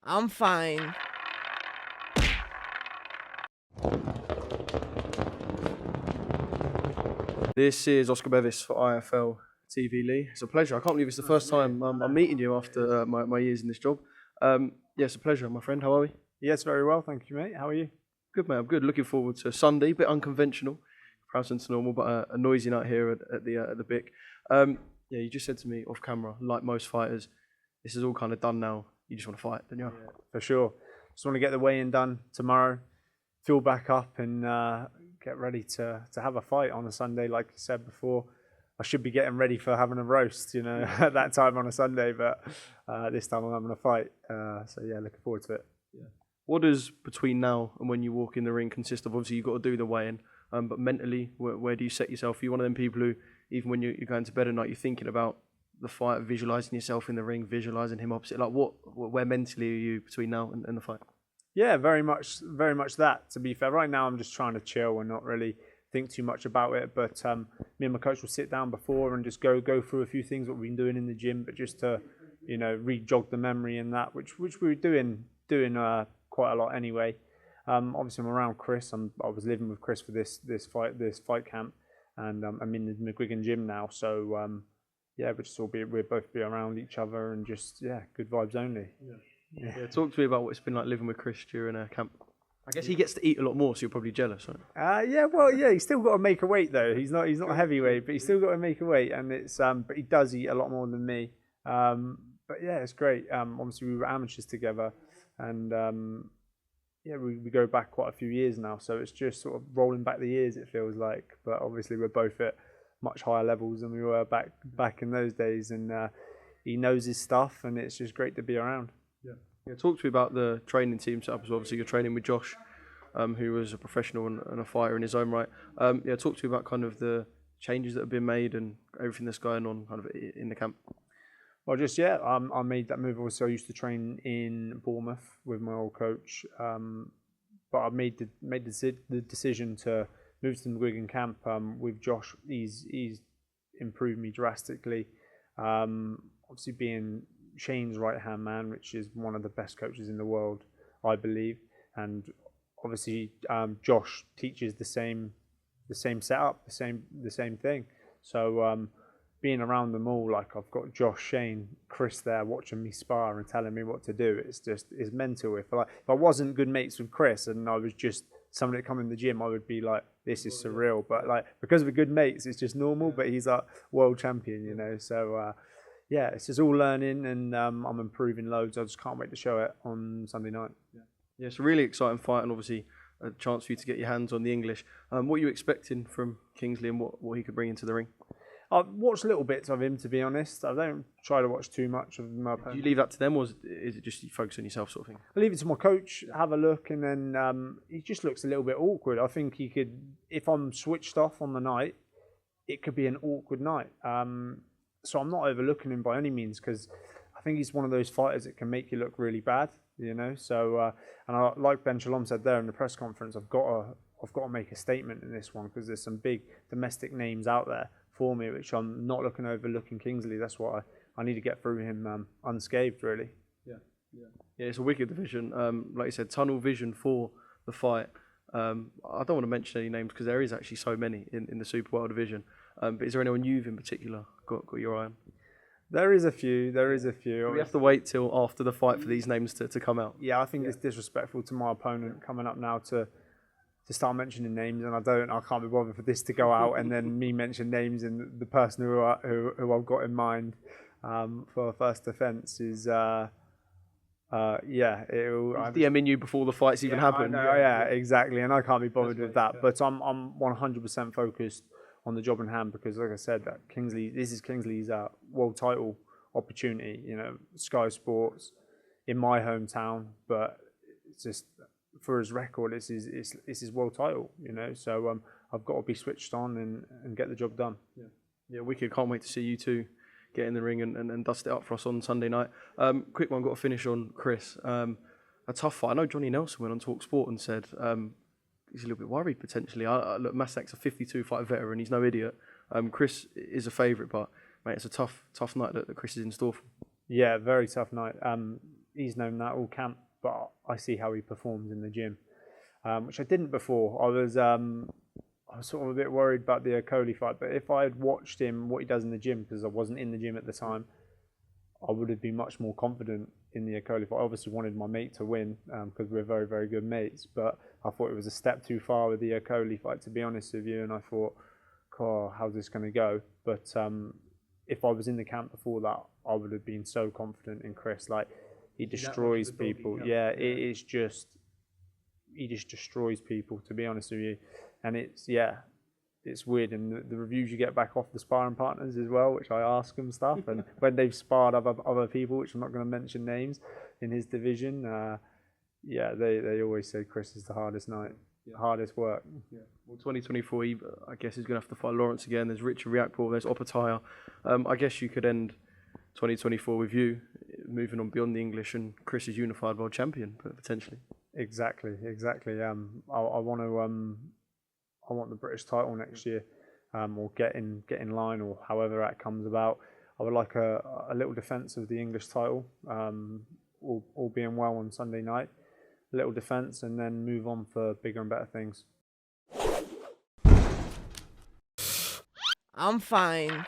I'm fine. This is Oscar Bevis for IFL TV Lee. It's a pleasure. I can't believe it's the first time I'm meeting you after my years in this job. Yeah, it's a pleasure, my friend. How are we? Yes, very well, thank you, mate. How are you? Good, mate. I'm good. Looking forward to Sunday. Bit unconventional, comparison to normal, but a noisy night here at the Bic. Yeah, you just said to me off camera, like most fighters, this is all kind of done now. You just want to fight, don't you? Yeah, for sure. Just want to get the weigh-in done tomorrow, fill back up, and get ready to have a fight on a Sunday. Like you said before, I should be getting ready for having a roast, at that time on a Sunday, but this time I'm having a fight. So yeah, looking forward to it. Yeah. What does between now and when you walk in the ring consist of? Obviously, you've got to do the weigh-in, but mentally, where do you set yourself? Are you one of them people who, even when you're going to bed at night, you're thinking about the fight, visualizing yourself in the ring, visualizing him opposite? Like, where mentally are you between now and the fight? Yeah, very much that. To be fair, right now I'm just trying to chill and not really think too much about it. But me and my coach will sit down before and just go through a few things what we've been doing in the gym, but just to re-jog the memory and that, which we were doing quite a lot anyway. Obviously, I'm around Chris. I was living with Chris for this fight camp, and I'm in the McGuigan gym now. So yeah, we'll both be around each other and just good vibes only. Yeah, talk to me about what it's been like living with Chris during camp. I guess he gets to eat a lot more, so you're probably jealous, right? He's still got to make a weight though. He's not a heavyweight, but he's still got to make a weight, and it's but he does eat a lot more than me. But yeah, it's great. Obviously we were amateurs together, and we go back quite a few years now, so it's just sort of rolling back the years, it feels like. But obviously we're both at much higher levels than we were back in those days, and he knows his stuff, and it's just great to be around. Yeah, talk to me about the training team setup as well. Obviously, you're training with Josh, who was a professional and a fighter in his own right. Yeah, talk to me about kind of the changes that have been made and everything that's going on kind of in the camp. Well, I made that move. Also, I used to train in Bournemouth with my old coach, but I made the decision to move to the McGuigan camp with Josh. He's improved me drastically. Obviously, being Shane's right-hand man, which is one of the best coaches in the world, I believe, and obviously Josh teaches the same setup, the same thing. So being around them all, like I've got Josh, Shane, Chris there watching me spar and telling me what to do. It's mental. If I wasn't good mates with Chris and I was just somebody that come in the gym, I would be like, this is surreal. But like because we're good mates, it's just normal. But he's like world champion, So. Yeah, it's just all learning, and I'm improving loads. I just can't wait to show it on Sunday night. Yeah, it's a really exciting fight, and obviously a chance for you to get your hands on the English. What are you expecting from Kingsley and what he could bring into the ring? I've watched little bits of him, to be honest. I don't try to watch too much of him. Do you leave that to them, or is it just you focus on yourself sort of thing? I leave it to my coach, have a look, and then he just looks a little bit awkward. I think he could, if I'm switched off on the night, it could be an awkward night. So I'm not overlooking him by any means, because I think he's one of those fighters that can make you look really bad, So, and like Ben Shalom said there in the press conference, I've got to make a statement in this one, because there's some big domestic names out there for me, which I'm not overlooking Kingsley. That's why I need to get through him unscathed, really. Yeah, it's a wicked division. Like you said, tunnel vision for the fight. I don't want to mention any names because there is actually so many in the super world division. But is there anyone you've in particular got your eye on? There is a few. We have to wait till after the fight for these names to come out. Yeah, I think it's disrespectful to my opponent coming up now to start mentioning names, and I can't be bothered for this to go out and then me mention names, and the person who I've got in mind for first defence is DMing you before the fights even happen. Exactly, and I can't be bothered with that. Yeah. But I'm 100% focused on the job in hand, because, like I said, this is Kingsley's world title opportunity. Sky Sports in my hometown, but it's just for his record, it's his world title. So I've got to be switched on and get the job done. Yeah, wicked. Can't wait to see you two get in the ring and dust it up for us on Sunday night. Quick one, got to finish on Chris. A tough fight. I know Johnny Nelson went on Talk Sport and said he's a little bit worried potentially. Look, Masak's a 52 fight veteran. He's no idiot. Chris is a favourite, but mate, it's a tough night that Chris is in store for. Yeah, very tough night. he's known that all camp, but I see how he performs in the gym, which I didn't before. I was sort of a bit worried about the Okoli fight, but if I had watched him, what he does in the gym, because I wasn't in the gym at the time, I would have been much more confident in the Okoli fight. I obviously wanted my mate to win because we're very, very good mates, but I thought it was a step too far with the Okoli fight, to be honest with you, and I thought, oh, how's this going to go? But if I was in the camp before that, I would have been so confident in Chris. Like, he destroys people. Yeah, it's just, he just destroys people, to be honest with you. And it's weird. And the reviews you get back off the sparring partners as well, which I ask them stuff. And when they've sparred other people, which I'm not going to mention names, in his division, they always say Chris is the hardest night. Yeah. Hardest work. Yeah. Well, 2024, I guess he's going to have to fight Lawrence again. There's Richard Riakporhe, there's Opataya. I guess you could end 2024 with you moving on beyond the English and Chris is unified world champion, potentially. Exactly. I want the British title next year, or get in line, or however that comes about. I would like a little defence of the English title, all being well on Sunday night. A little defence, and then move on for bigger and better things. I'm fine.